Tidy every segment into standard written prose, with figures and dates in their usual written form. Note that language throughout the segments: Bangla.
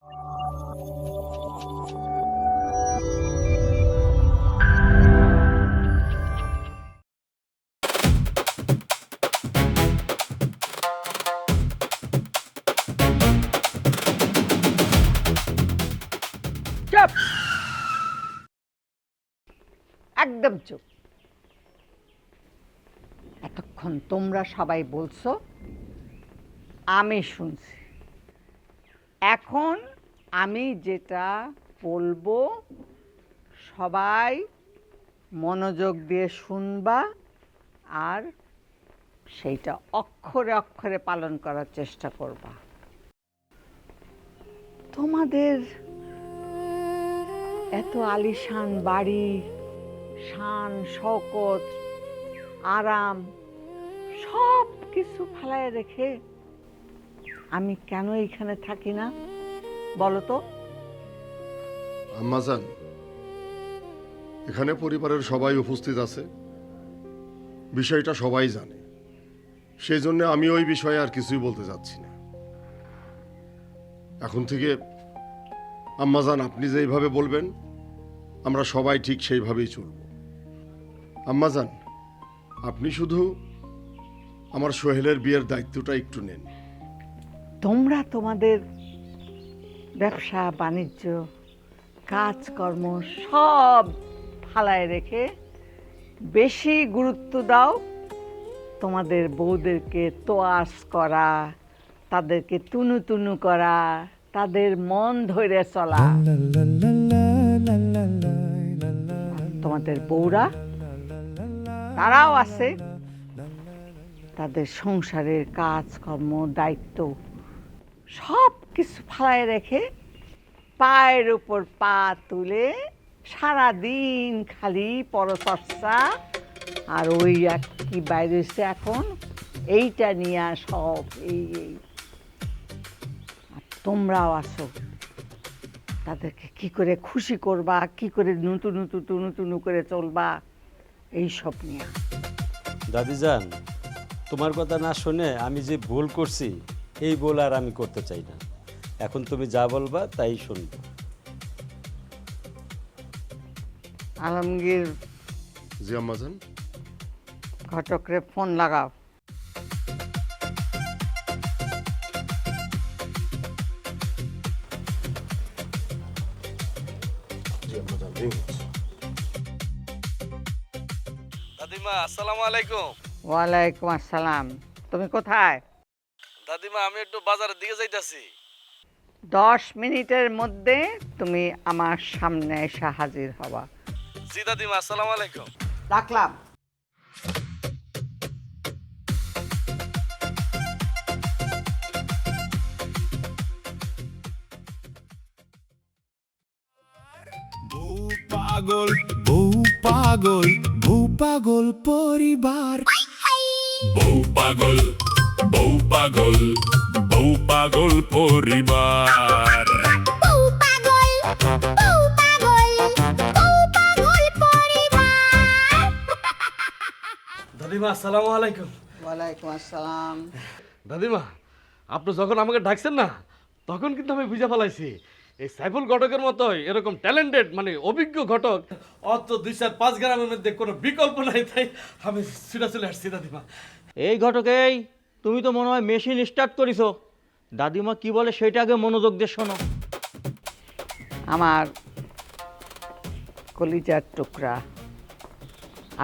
চুপ, একদম চুপ। এতক্ষণ তোমরা সবাই বলছো, আমি শুনছি। এখন আমি যেটা বলবো সবাই মনোযোগ দিয়ে শুনবা আর সেইটা অক্ষরে অক্ষরে পালন করার চেষ্টা করবা। তোমাদের এত আলিশান বাড়ি, শান শওকত, আরাম সব কিছু ফেলায় রেখে আমি কেন এইখানে থাকি না বলো তো? আম্মাজান, এখানে পরিবারের সবাই উপস্থিত আছে, বিষয়টা সবাই জানে, সেই জন্য আমি ওই বিষয়ে আর কিছুই বলতে যাচ্ছি না। এখন থেকে আম্মাজান আপনি যেইভাবে বলবেন আমরা সবাই ঠিক সেইভাবেই চলব। আম্মাজান, আপনি শুধু আমার সোহেলের বিয়ের দায়িত্বটা একটু নেন। তোমরা তোমাদের ব্যবসা বাণিজ্য কাজকর্ম সব ফালায় রেখে বেশি গুরুত্ব দাও তোমাদের বউদেরকে তোয়াজ করা, তাদেরকে তুনু তুনু করা, তাদের মন ধরে চলা। তোমাদের বউরা তারাও আছে, তাদের সংসারের কাজকর্ম দায়িত্ব সব কিছু ফালায় রেখে পায়ের উপর পা তুলে সারাদিন খালি পরচর্চা আর ওই এক কি বাইরে হচ্ছে এখন এইটা নিয়ে সব এই এই। আর তোমরাও আসো, তাদেরকে কি করে খুশি করবা, কি করে নতুন নতুন নতুন করে চলবা, এইসব নিয়ে। দাদিজান, তোমার কথা না শুনে আমি যে ভুল করছি এই ভুল আর আমি করতে চাই না। এখন তুমি যা বলবা তাই শুনবো। আলমগীর, জি আম্মাজান। ঘটকরে ফোন লাগাও। দাদিমা আসসালামু আলাইকুম। ওয়ালাইকুম আসসালাম। তুমি কোথায়? দাদিমা আমি একটু বাজারের দিকে যাইতাছি। 10 মিনিটের মধ্যে তুমি আমার সামনে এসে হাজির হবা। জি দাদিমা আসসালামু আলাইকুম। রাখলাম। পাগল বউ পাগল বউ পাগল পরিবার বউ পাগল বউ পাগল বউ পাগল পরিবার দাদিমা আসসালামু আলাইকুম। ওয়ালাইকুম আসসালাম। দাদিমা আপনি যখন আমাকে ডাকছেন না তখন কিন্তু আমি বুঝে ফেলাইছি এই সাইফুল ঘটকের মতোই এরকম ট্যালেন্টেড মানে অভিজ্ঞ ঘটক অত 2-4-5 গ্রামের মধ্যে কোনো বিকল্প নাই, তাই আমি ছুটে চলে আসছি দাদিমা। এই ঘটকেই, তুমি তো মনে হয় মেশিন স্টার্ট করিছো। দাদিমা কি বলে সেটা আগে মনোযোগ দিয়ে শোনো। আমার কলিজার টুকরা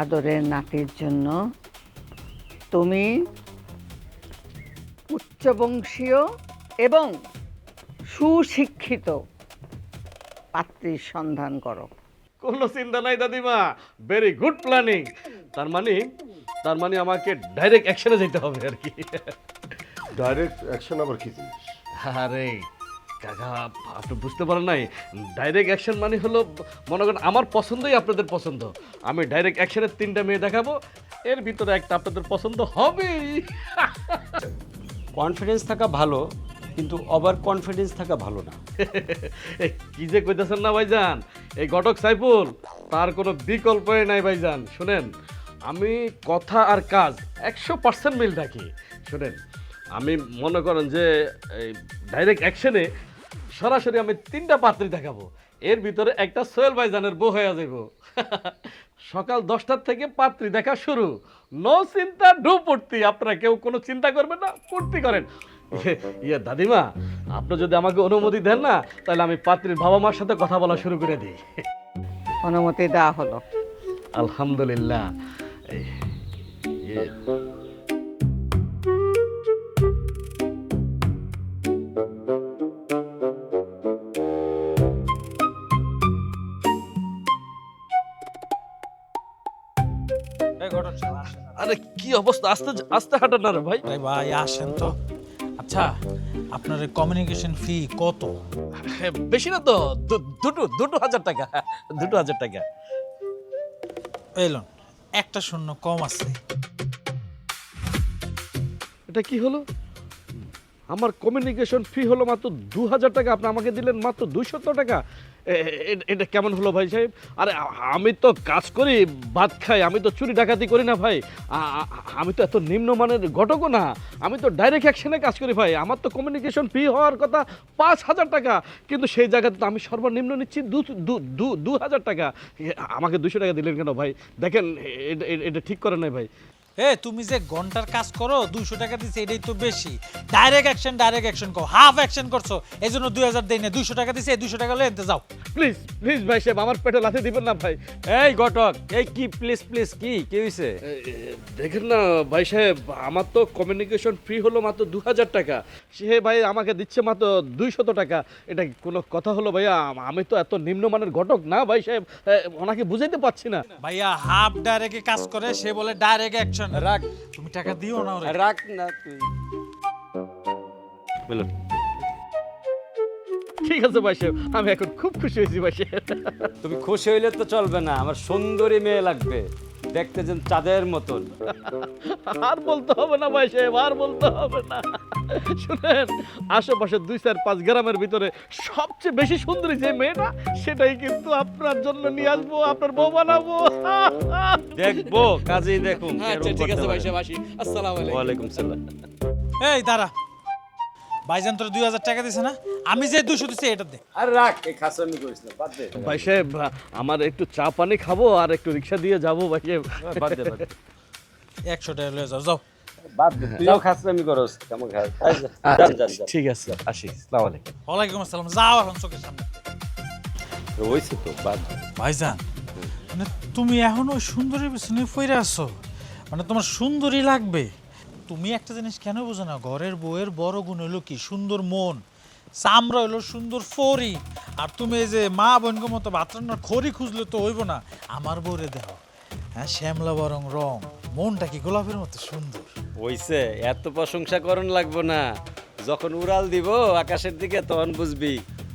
আদরের নাতির জন্য তুমি উচ্চবংশীয় এবং সুশিক্ষিত পাত্রীর সন্ধান করো। কোনো চিন্তা নাই দাদিমা, ভেরি গুড প্ল্যানিং। তার মানে আমাকে ডাইরেক্ট অ্যাকশনে যেতে হবে আর কি। ডাইরেক্ট অ্যাকশন আবার কি জিনিস? আরে কাকা, আপনি বুঝতে পারেন নাই, ডাইরেক্ট অ্যাকশন মানে হলো মনে করেন আমার পছন্দই আপনাদের পছন্দ। আমি ডাইরেক্ট অ্যাকশনের 3টা মেয়ে দেখাবো, এর ভিতরে একটা আপনাদের পছন্দ হবেই। কনফিডেন্স থাকা ভালো, কিন্তু ওভার কনফিডেন্স থাকা ভালো না। কি যে কইতেছেন না ভাইজান, এই ঘটক সাইফুল তার কোনো বিকল্পই নাই ভাইজান। শুনেন, আমি কথা আর কাজ 100% মিল রাখি। শুনেন, আমি মনে করেন যে এই ডাইরেক্ট অ্যাকশনে সরাসরি আমি 3টা পাত্রী দেখাবো, এর ভিতরে একটা সোহেল ভাইজানের বউ হয়ে যাইব। সকাল 10টার থেকে পাত্রী দেখা শুরু, নো চিন্তা ডু পড়তি, আপনারা কেউ কোনো চিন্তা করবেন না, পূর্তি করেন। ইয়ে দাদিমা, আপনি যদি আমাকে অনুমতি দেন না, তাহলে আমি পাত্রীর বাবা মার সাথে কথা বলা শুরু করে দিই। অনুমতি দেওয়া হলো। আলহামদুলিল্লাহ। ইয়ে, আরে কি অবস্থা, আস্তে আস্তে হাঁটেন না রে ভাই। আরে ভাই আসেন তো। আচ্ছা, আপনার কমিউনিকেশন ফি কত? বেশি না তো, দুটো হাজার টাকা, 2000 টাকা। এলন, একটা শূন্য কম আছে। এটা কি হলো? আমার কমিউনিকেশন ফি হলো মাত্র 2000 টাকা, আপনি আমাকে দিলেন মাত্র 200 টাকা। এটা কেমন হলো ভাই সাহেব? আরে আমি তো কাজ করি, ভাত খাই, আমি তো চুরি ডাকাতি করি না ভাই। আমি তো এত নিম্নমানের ঘটকও না, আমি তো ডাইরেক্ট অ্যাকশনে কাজ করি ভাই। আমার তো কমিউনিকেশন ফি হওয়ার কথা 5000 টাকা, কিন্তু সেই জায়গাতে তো আমি সর্বনিম্ন নিচ্ছি 2000 টাকা। আমাকে 200 টাকা দিলেন কেন ভাই? দেখেন এটা ঠিক করে নাই ভাই। তুমি যে ঘন্টার কাজ করো 200 টাকা দিছে, এটাই তো বেশি। ডাইরেক্ট অ্যাকশন কো, হাফ অ্যাকশন করছো, এই জন্য 2000 দেই না, 200 টাকা দিছে, এই 200 টাকা লয়ে যাও। প্লিজ প্লিজ ভাই সাহেব, আমার পেটে লাথি দিবেন না ভাই। এই ঘটক, এই কি প্লিজ প্লিজ কি হইছে? দেখেন না ভাই সাহেব, আমার তো কমিউনিকেশন ফ্রি হলো মাত্র 2000 টাকা, সে ভাই আমাকে দিচ্ছে মাত্র 200 টাকা। এটা কোনো কথা হলো ভাইয়া? আমি তো এত নিম্নমানের ঘটক না ভাই সাহেব, ওনাকে বুঝাইতে পারছি না। ভাইয়া হাফ ডাইরেক্টে কাজ করে, সে বলে ডাইরেক্ট অ্যাকশন। রাখ, তুমি টাকা দিও না ওরে। রাখ না তুই। বলুন। ঠিক আছে ভাই সাহেব, আমি এখন খুব খুশি হয়েছি ভাই সাহেব। তুমি খুশি হইলে তো চলবে না, আমার সুন্দরী মেয়ে লাগবে, দেখতে যেন চাঁদের মতন। আর বলতে হবে না ভাই সাহেব, আর বলতে হবে না। শুনেন, আশেপাশে 2-4-5 গ্রামের ভিতরে সবচেয়ে বেশি সুন্দরী যে মেয়েটা, সেটাই কিন্তু আপনার জন্য নিয়ে আসবো, আপনার বউ বানাবো। দেখবো, কাজেই দেখুন। আচ্ছা ঠিক আছে ভাই সাহেব, আসি। আসসালামু আলাইকুম। ওয়ালাইকুম সালাম। এই দাঁড়া, ভাইজান তোর 2000 টাকা দিছে না, আমি যে 200 দিছি এটা দে। আর রাখ, এই খাসামি করিস না, বাদ দে। ভাই সাহেব, আমার একটু চা পানি খাবো আর একটু রিক্সা দিয়ে যাবো ভাই সাহেব। বাদ দে, বাদ দে। 100 টাকা লয়ে যাও, যাও। বাদ দে, তুইও খাসামি করস, কেমন খাস? আচ্ছা, যান, ঠিক আছে, আসি। আসসালামু আলাইকুম। ওয়ালাইকুম আসসালাম, যাও এখন চোখের সামনে। রইছে তো, বাদ দে। ভাইজান, মানে তুমি এখনো সুন্দরীর পিছনে পইরা আছো, মানে তোমার সুন্দরী লাগবে। তুমি একটা জিনিস কেন বোঝো না, ঘরের বউয়ের বড় গুণ হলো কি? সুন্দর মন, চামড়া হলো সুন্দর ফরি। আর তুমি এই যে মা বোনকে মতো ভাত রান্নার খড়ি খুঁজলে তো হইব না। আমার বউরে দেখো, হ্যাঁ, শ্যামলা বরং রং, মনটা কি গোলাপের মতো সুন্দর। হইছে, এত প্রশংসা করন লাগবো না। যখন উড়াল দিব আকাশের দিকে, তখন বুঝবি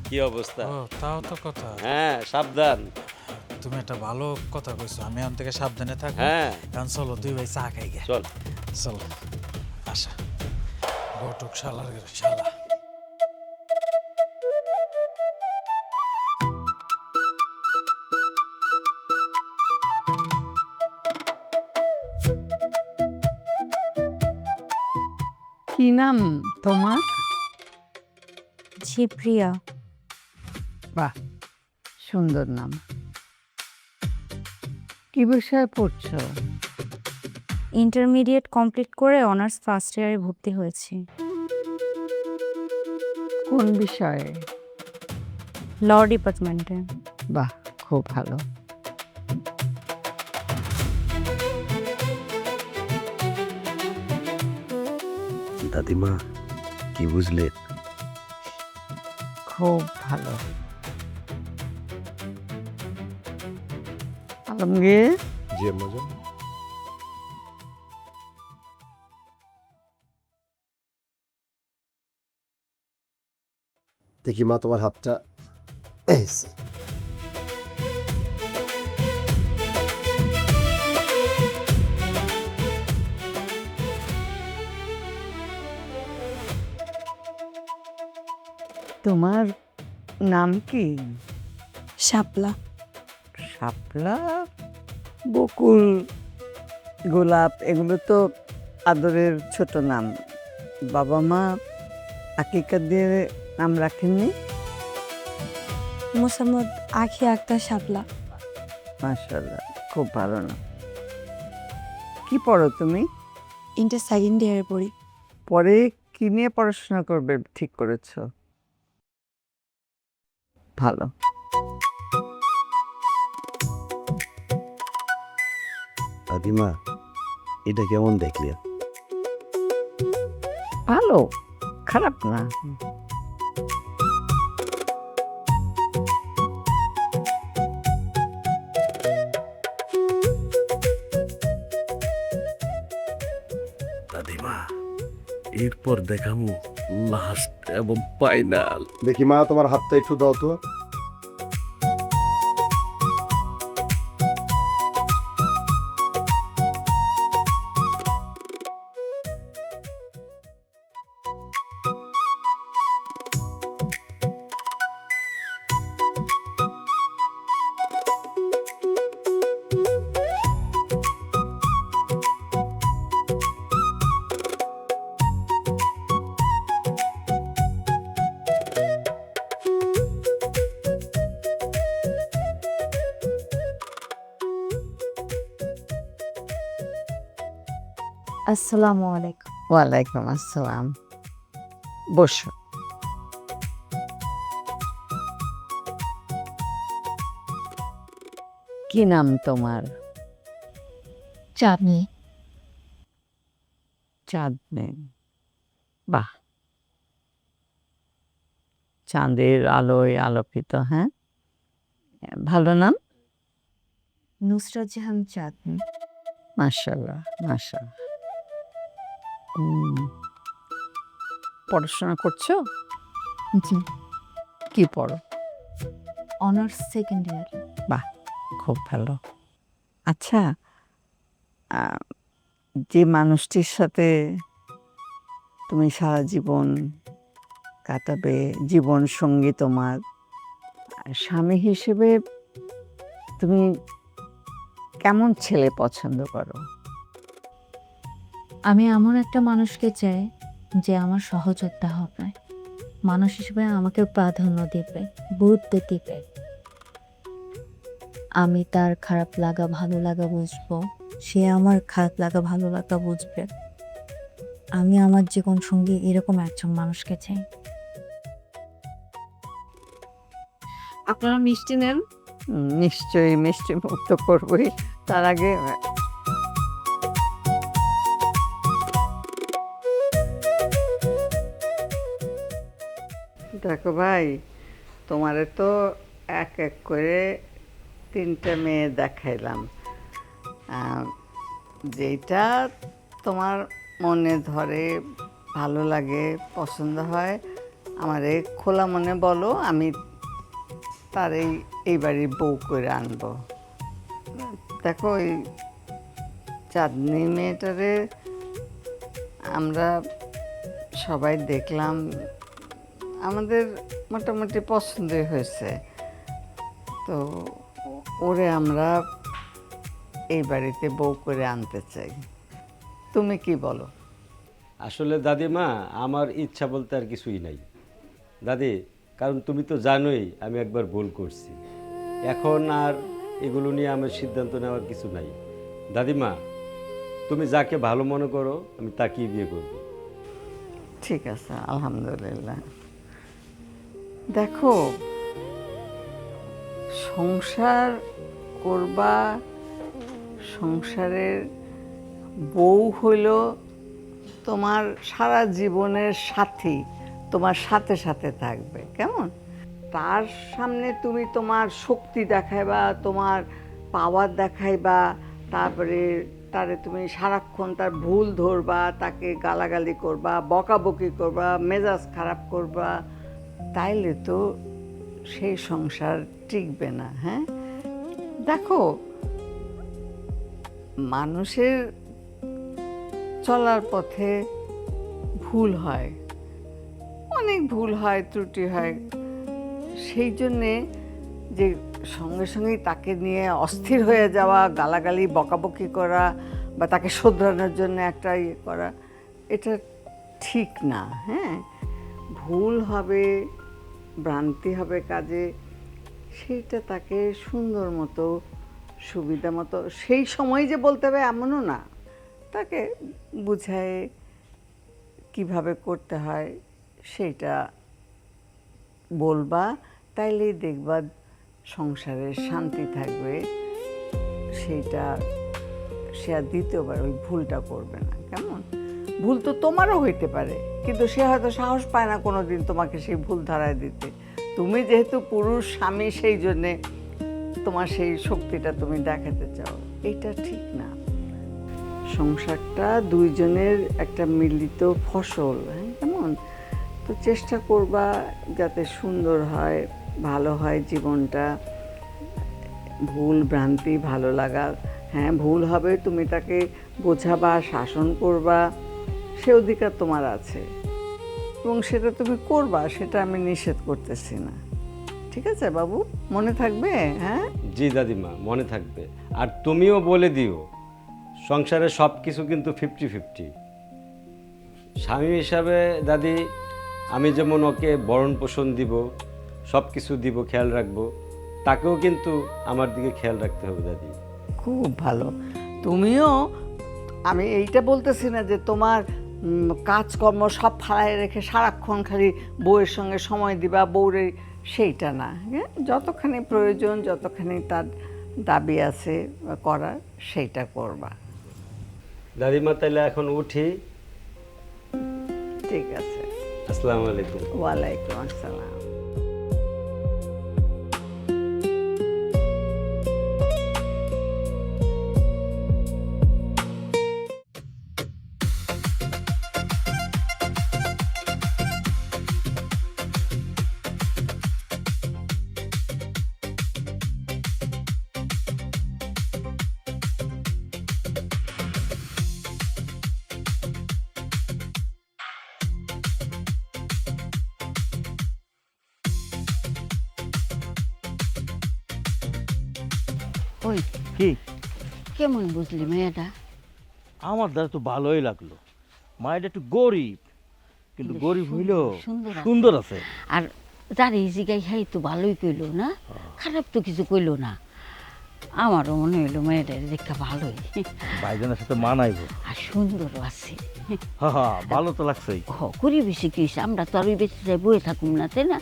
কি অবস্থা। ও, তাও তো কথা। হ্যাঁ, সাবধান। তুমি একটা ভালো কথা কইছো, আমি এখন থেকে সাবধানে থাকবো। হ্যাঁ। এখন চলো দুই ভাই চা খাই গে। চল। চলো, আশা ঘটক শালার শালা। কি নাম তোমার? জি প্রিয়া। বাহ, সুন্দর নাম। কি বিষয়ে পড়ছো? ইন্টারমিডিয়েট কমপ্লিট করে অনার্স ফার্স্ট ইয়ারে ভর্তি হয়েছি। কোন বিষয়ে? ল ডিপার্টমেন্টে। বাহ, খুব ভালো। দাদিমা, কি বুঝলেন? খুব ভালো। আলমগীর, জি আম্মাজান। দেখি মা, তোমার হাতটা। এই যে। তোমার নাম কি? শাপলা। শাপলা, বকুল, গোলাপ, এগুলো তো আদরের ছোট নাম। বাবা মা আকিকা দিয়ে নাম রাখেননি? মোসাম্মদ আখি আক্তার শাপলা। মাশাআল্লাহ, খুব ভালো না। কি পড়ো তুমি? ইন্টার সেকেন্ড ইয়ারে পড়ি। পরে কি নিয়ে পড়াশোনা করবে ঠিক করেছো? ভালো। দাদিমা এটা কেমন দেখলি? ভালো, খারাপ না। দাদিমা এরপর দেখামু লাস্ট এবং ফাইনাল। দেখি মা, তোমার হাতটা একটু দাও তো। আসসালামু আলাইকুম। ওয়ালাইকুম আসসালাম। বসো। কি নাম তোমার? চাঁদনি। চাঁদনি। বাহ, চাঁদের আলোয় আলোকিত। হ্যাঁ, ভালো নাম। নুসরাত জাহান চাঁদনি। মাশাআল্লাহ, মাশাআল্লাহ। পড়াশোনা করছো? জি, কি পড়ো? Honours second year. বাহ, খুব ভালো। আচ্ছা, যে মানুষটির সাথে তুমি সারা জীবন কাটাবে, জীবন সঙ্গী তোমার, স্বামী হিসেবে তুমি কেমন ছেলে পছন্দ করো? আমি এমন একটা মানুষকে চাই যে আমার সহযোদ্ধা হবে, মানুষ হিসেবে আমাকে প্রাধান্য দিবে, গুরুত্ব দিবে। আমি তার খারাপ লাগা ভালো লাগা বুঝবো, সে আমার খারাপ লাগা ভালো লাগা বুঝবে। আমি আমার জীবন সঙ্গী এরকম একজন মানুষকে চাই। আপনারা মিষ্টি নেন? নিশ্চয়ই মিষ্টি মুক্ত করবই। তার আগে দেখো ভাই, তোমারে তো এক এক করে 3টে মেয়ে দেখাইলাম। যেটা তোমার মনে ধরে, ভালো লাগে, পছন্দ হয়, আমারে খোলা মনে বলো, আমি তার এই বাড়ির বউ করে আনবো। দেখো, ওই চাঁদনি মেয়েটারে আমরা সবাই দেখলাম, আমাদের মোটামুটি পছন্দই হয়েছে। তো ওরে আমরা এই বাড়িতে বউ করে আনতে চাই। তুমি কি বলো? আসলে দাদিমা, আমার ইচ্ছা বলতে আর কিছুই নাই দাদি, কারণ তুমি তো জানোই আমি একবার ভুল করছি। এখন আর এগুলো নিয়ে আমার সিদ্ধান্ত নেওয়ার কিছু নাই। দাদিমা, তুমি যাকে ভালো মনে করো আমি তাকেই বিয়ে করব। ঠিক আছে, আলহামদুলিল্লাহ। দেখো, সংসার করবা, সংসারের বউ হইল তোমার সারা জীবনের সাথী, তোমার সাথে সাথে থাকবে। কেমন? তার সামনে তুমি তোমার শক্তি দেখাইবা, তোমার পাওয়ার দেখাইবা, তারপরে তারে তুমি সারাক্ষণ তার ভুল ধরবা, তাকে গালাগালি করবা, বকাবকি করবা, মেজাজ খারাপ করবা, তাইলে তো সেই সংসার টিকবে না। হ্যাঁ, দেখো, মানুষের চলার পথে ভুল হয়, অনেক ভুল হয়, ত্রুটি হয়। সেই জন্যে যে সঙ্গে সঙ্গেই তাকে নিয়ে অস্থির হয়ে যাওয়া, গালাগালি বকাবকি করা, বা তাকে শোধরানোর জন্য একটা ইয়ে করা, এটা ঠিক না। হ্যাঁ, ভুল হবে, ভ্রান্তি হবে কাজে, সেইটা তাকে সুন্দর মতো সুবিধা মতো সেই সময় যে বলতে হবে এমনও না, তাকে বুঝায় কিভাবে করতে হয় সেইটা বলবা, তাইলেই দেখবা সংসারে শান্তি থাকবে। সেইটা সে আর দ্বিতীয়বার ওই ভুলটা করবে না। কেমন? ভুল তো তোমারও হইতে পারে, কিন্তু সে হয়তো সাহস পায় না কোনো দিন তোমাকে সেই ভুল ধরায় দিতে। তুমি যেহেতু পুরুষ স্বামী, সেই জন্যে তোমার সেই শক্তিটা তুমি দেখাতে চাও, এটা ঠিক না। সংসারটা দুইজনের একটা মিলিত ফসল, হ্যাঁ কেমন? তো চেষ্টা করবা যাতে সুন্দর হয়, ভালো হয় জীবনটা। ভুল ভ্রান্তি ভালো লাগা, হ্যাঁ ভুল হবে, তুমি তাকে বোঝাবা, শাসন করবা, সে অধিকার তোমার আছে এবং সেটা তুমি করবা, সেটা আমি নিষেধ করতেছি না। ঠিক আছে বাবু, মনে থাকবে? হ্যাঁ জি দাদিমা, মনে থাকবে। আর তুমিও বলে দিও সংসারে সব কিছু কিন্তু 50-50। স্বামী হিসাবে দাদি আমি যেমন ওকে ভরণ পোষণ দিব, সব কিছু দিব, খেয়াল রাখবো, তাকেও কিন্তু আমার দিকে খেয়াল রাখতে হবে দাদি। খুব ভালো। তুমিও, আমি এইটা বলতেছি না যে তোমার কাজকর্ম সব ফালায় রেখে সারাক্ষণ খালি বউয়ের সঙ্গে সময় দিবা, বউরে, সেইটা না। হ্যাঁ, যতখানি প্রয়োজন, যতখানি তার দাবি আছে করার, সেইটা করবা। দাদিমা তাহলে এখন উঠি। ঠিক আছে। আসসালামু আলাইকুম। ওয়ালাইকুম আসসালাম। ওই কি কেমন বুঝলি মেয়েটা? আমার দ্বারা তো ভালোই লাগলো। মায়ের একটু গরিব, কিন্তু গরিব হইলেও সুন্দর আছে। সুন্দর আছে। আর যার এই জায়গায় খাই তো ভালোই কইলো না, খারাপ তো কিছু কইলো না। আমারও মনে হইলো মেয়েটা দেখা ভালোই, ভাইজানের সাথে মানাইবো। আর সুন্দরও আছে। হ্যাঁ, ভালো তো লাগছেই। করি বেশি কি হয়েছে, আমরা তো আর ওই বেশি যাই বয়ে থাকুম না, তাই না?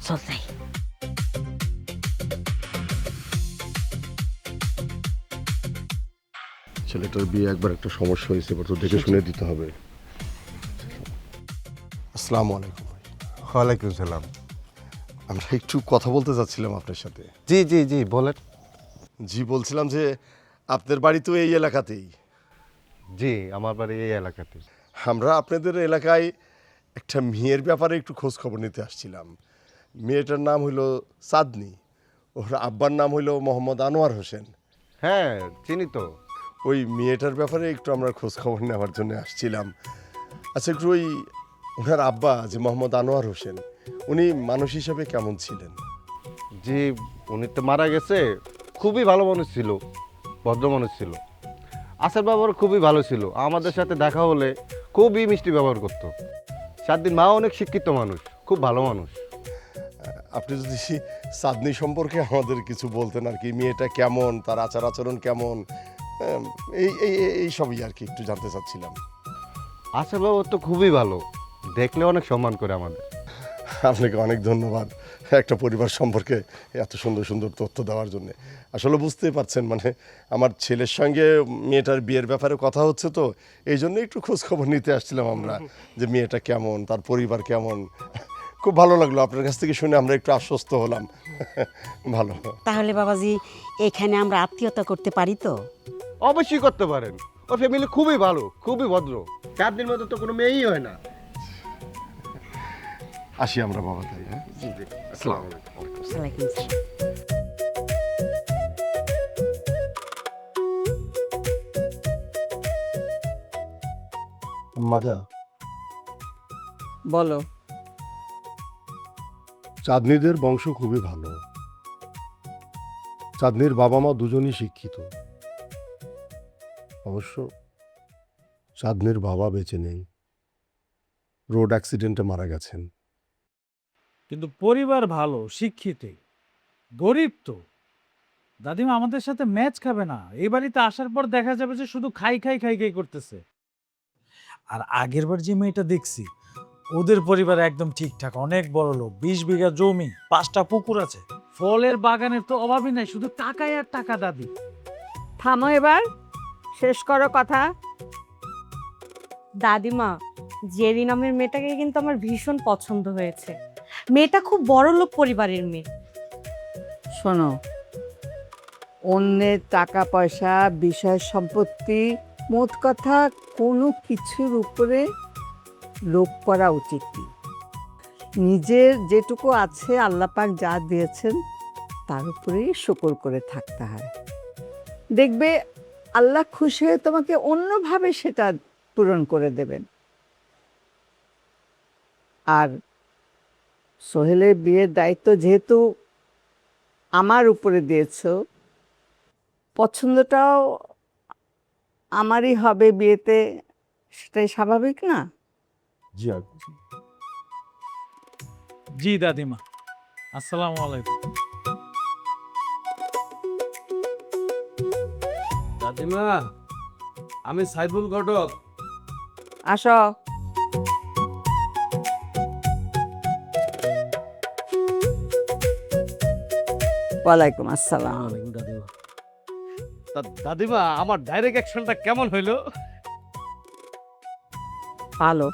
চল যাই। ছেলেটার বিয়ে একবার একটা সমস্যা হয়েছে, এবার তো দেখে শুনে দিতে হবে। আসসালামু আলাইকুম। ওয়ালাইকুম সালাম। আমরা একটু কথা বলতে চাচ্ছিলাম আপনার সাথে। জি জি জি বলেন। জি, বলছিলাম যে আপনার বাড়ি তো এই এলাকাতেই। জি, আমার বাড়ি এই এলাকাতে। আমরা আপনাদের এলাকায় একটা মেয়ের ব্যাপারে একটু খোঁজ খবর নিতে আসছিলাম। মেয়েটার নাম হইল চাঁদনি, ওর আব্বার নাম হইল মোহাম্মদ আনোয়ার হোসেন। হ্যাঁ, চিনি তো। ওই মেয়েটার ব্যাপারে একটু আমরা খোঁজ খবর নেওয়ার জন্য আসছিলাম। আচ্ছা, একটু ওই ওনার আব্বা যে মোহাম্মদ আনোয়ার হোসেন, উনি মানুষ হিসাবে কেমন ছিলেন? জি, উনি তো মারা গেছে। খুবই ভালো মানুষ ছিল, ভদ্র মানুষ ছিল। আসার ব্যবহার খুবই ভালো ছিল। আমাদের সাথে দেখা হলে খুবই মিষ্টি ব্যবহার করতো। 7 দিন মা অনেক শিক্ষিত মানুষ, খুব ভালো মানুষ। আপনি যদি চাঁদনি সম্পর্কে আমাদের কিছু বলতেন আর কি, মেয়েটা কেমন, তার আচার আচরণ কেমন, এই এই এই সবই আর কি একটু জানতে চাচ্ছিলাম। আসার ব্যবহার তো খুবই ভালো, দেখলে অনেক সম্মান করে আমাদের। আপনাকে অনেক ধন্যবাদ একটা পরিবার সম্পর্কে এত সুন্দর সুন্দর তথ্য দেওয়ার জন্য। আসলে বুঝতেই পারছেন, মানে আমার ছেলের সঙ্গে মেয়েটার বিয়ের ব্যাপারে কথা হচ্ছে, তো এই জন্য একটু খোঁজ খবর নিতে আসছিলাম আমরা, যে মেয়েটা কেমন, তার পরিবার কেমন। খুব ভালো লাগলো আপনার কাছ থেকে শুনে, আমরা একটু আশ্বস্ত হলাম। ভালো। তাহলে বাবাজি এখানে আমরা আত্মীয়তা করতে পারি তো? অবশ্যই করতে পারেন। ওর ফ্যামিলি খুবই ভালো, খুবই ভদ্র। 4 দিন মতো তো কোনো মেয়েই হয় না। আসি আমরা বাবা, তাই? হ্যাঁ, আসসালামু আলাইকুম। ওয়ালাইকুম আসসালাম। মাজা, বলো। চাঁদনিদের বংশ খুবই ভালো। চাঁদনির বাবা মা দুজনই শিক্ষিত। অবশ্য চাঁদনির বাবা বেঁচে নেই, রোড অ্যাক্সিডেন্টে মারা গেছেন। কিন্তু পরিবার ভালো, শিক্ষিত। গরিব তো। দাদিমা আমাদের সাথে ম্যাচ খাবে না। এই বাড়িতে আসার পর দেখা যাবে যে শুধু খাই খাই খাই খাই করতেছে। আর আগের বার যে মেয়েটা দেখছি, ওদের পরিবার একদম ঠিকঠাক, অনেক বড় লোক, 20 বিঘা জমি, 5টা পুকুর আছে, ফলের বাগানের তো অভাবই নাই, শুধু টাকাই আর টাকা। দাদি থামো এবার, শেষ করো কথা। দাদিমা, জেরি নামের মেয়েটাকে কিন্তু আমার ভীষণ পছন্দ হয়েছে। মেয়েটা খুব বড় লোক পরিবারের মেয়ে। শোনো, অন্যের টাকা পয়সা, বিষয় সম্পত্তি, মোট কথা কোনো কিছুর উপরে লোভ করা উচিত নেই। নিজের যেটুকু আছে আল্লাহ পাক যা দিয়েছেন তার উপরেই শুকর করে থাকতে হয়। দেখবে আল্লাহ খুশি হয়ে তোমাকে অন্যভাবে সেটা পূরণ করে দেবেন। আর সোহেলের বিয়ের দায়িত্ব যেহেতু আমার উপরে দিয়েছো, পছন্দটাও আমারই হবে বিয়েতে, সেটাই স্বাভাবিক না? জি জি দাদিমা, আসসালামু আলাইকুম। দাদিমা, আমি সাইফুল ঘটক। আসো। ওয়ালাইকুম আসসালাম। দাদিমা। দাদিমা, আমার ডাইরেক্ট অ্যাকশনটা কেমন হইলো? ভালো।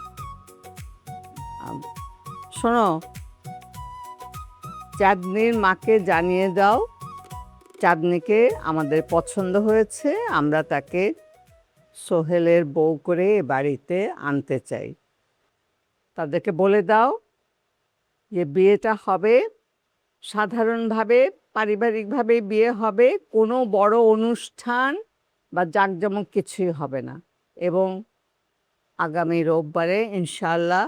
শোনো, চাঁদনির মাকে জানিয়ে দাও চাঁদনিকে আমাদের পছন্দ হয়েছে, আমরা তাকে সোহেলের বউ করে এ বাড়িতে আনতে চাই। তাদেরকে বলে দাও যে বিয়েটা হবে সাধারণভাবে, পারিবারিকভাবে বিয়ে হবে, কোনো বড় অনুষ্ঠান বা জাঁকজমক কিছুই হবে না, এবং আগামী রোববারে ইনশাআল্লাহ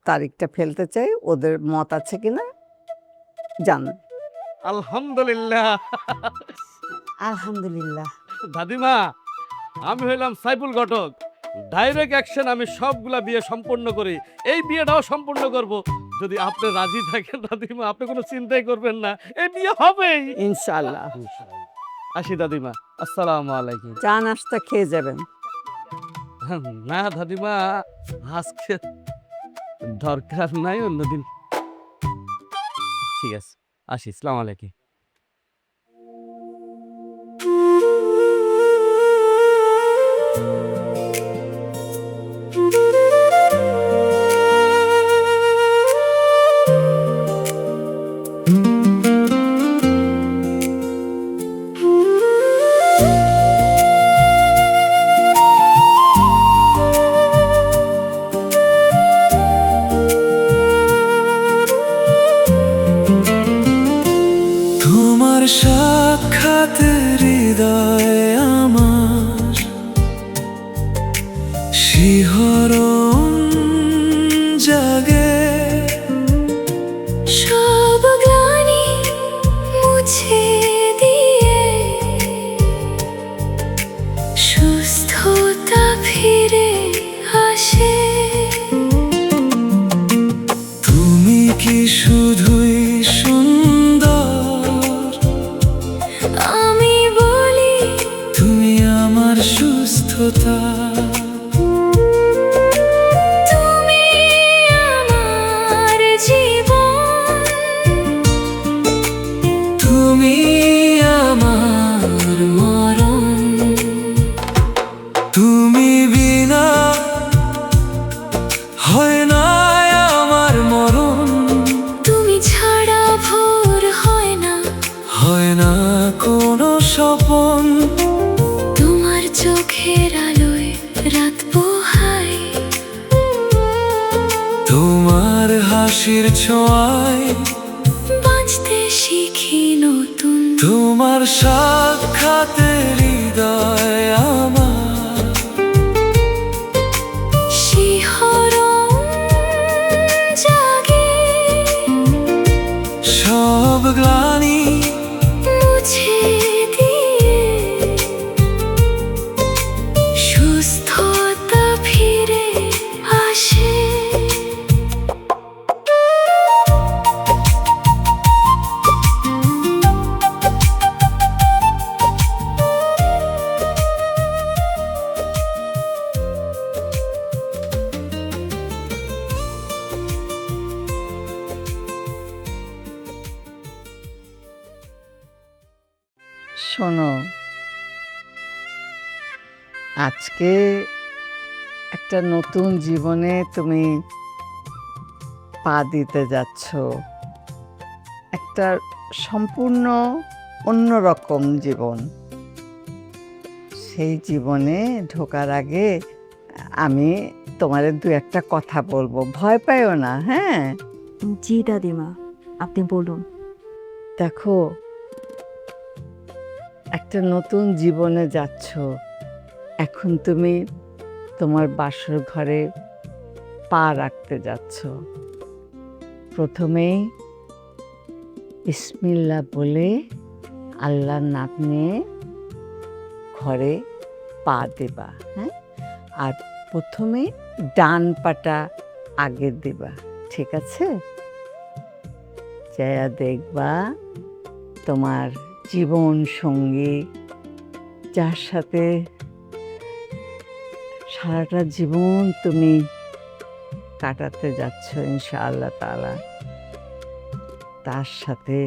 তারিখটা ফেলতে চাই। ওদের মত আছে কিনা জান। আলহামদুলিল্লাহ। আলহামদুলিল্লাহ। দাদিমা, আমি হইলাম সাইফুল ঘটক। ডাইরেক্ট অ্যাকশন, আমি সবগুলা বিয়ে সম্পন্ন করি, এই বিয়েটাও সম্পন্ন করব। যদি আপনি রাজি থাকেন দাদিমা, আপনি কোনো চিন্তাই করবেন না, এই বিয়ে হবেই ইনশাআল্লাহ। আসি দাদিমা, আসসালামু আলাইকুম। চা নাস্তা খেয়ে যাবেন। না দাদিমা, আজকে দরকার নাই, অন্যদিন। ঠিক আছে, আসি। আসসালামু আলাইকুম। তোমার সাক্ষাতে হৃদয় আমার শিহরণ জাগে, সব গ্লানি মুছে দিয়ে সুস্থতা ফিরে আসে। তুমি কি শুধুই সুন্দর, আমি বলি তুমি আমার সুস্থতা। তুমি আমার জীবন, তুমি আমার মরণ, তুমি বিনা হয় না আমার মরণ, তুমি ছাড়া ভোর হয় না, হয় না কোনো স্বপন। তোমার চোখের আলোয় রাত পোহাই, তোমার হাসির ছোঁয়ায় বাঁচতে শিখি নতুন। তোমার সাক্ষাতে হৃদয় আমার শিহরণ জাগে, সব গ্লানি মুছে দিয়ে সুস্থতা ফিরে আসে। শোনো, আজকে একটা নতুন জীবনে তুমি পা দিতে যাচ্ছ, একটা সম্পূর্ণ অন্যরকম জীবন। সেই জীবনে ঢোকার আগে আমি তোমারে দু একটা কথা বলবো, ভয় পাইও না, হ্যাঁ? জি দাদিমা, আপনি বলুন। দেখো, একটা নতুন জীবনে যাচ্ছ। এখন তুমি তোমার বাসর ঘরে পা রাখতে যাচ্ছ। প্রথমেই বিসমিল্লাহ বলে আল্লাহর নাম নিয়ে ঘরে পা দেবা, হ্যাঁ? আর প্রথমে ডান পাটা আগে দিবা, ঠিক আছে? যা দেখবা তোমার জীবন সঙ্গী, যার সাথে সারাটা জীবন তুমি কাটাতে যাচ্ছ ইনশাআল্লাহ তাআলা, তার সাথে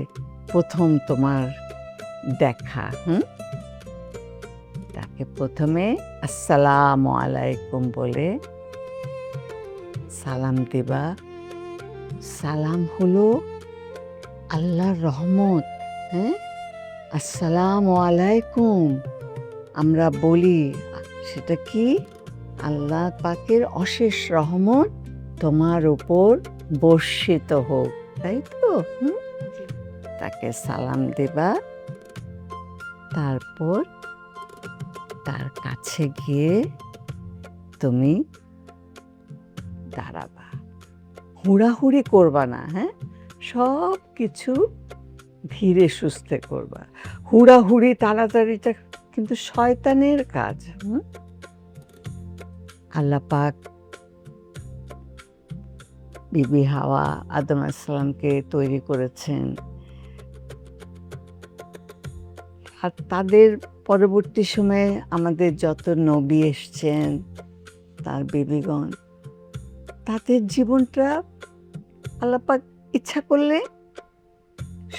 প্রথম তোমার দেখা। তাকে প্রথমে আসসালামু আলাইকুম বলে সালাম দিবা। সালাম হলো আল্লাহর রহমত, হ্যাঁ? আসসালামু আলাইকুম আমরা বলি, সেটা কি? আল্লাহ পাকের অশেষ রহমত তোমার উপর বর্ষিত হোক, তাই তো? তাকে সালাম দেবা। তারপর তার কাছে গিয়ে তুমি দাঁড়াবা, হুড়াহুড়ি করবা না, হ্যাঁ? সব কিছু ধীরে সুস্থে করবা। হুড়াহুড়ি তাড়াতাড়িটা কিন্তু শয়তানের কাজ। আল্লাহ পাক বিবি হাওয়া আদম আলাইহিস সালামকে তৈরি করেছেন, আর তাদের পরবর্তী সময়ে আমাদের যত নবী এসছেন, তার বিবিগণ, তাদের জীবনটা আল্লাহ পাক ইচ্ছা করলে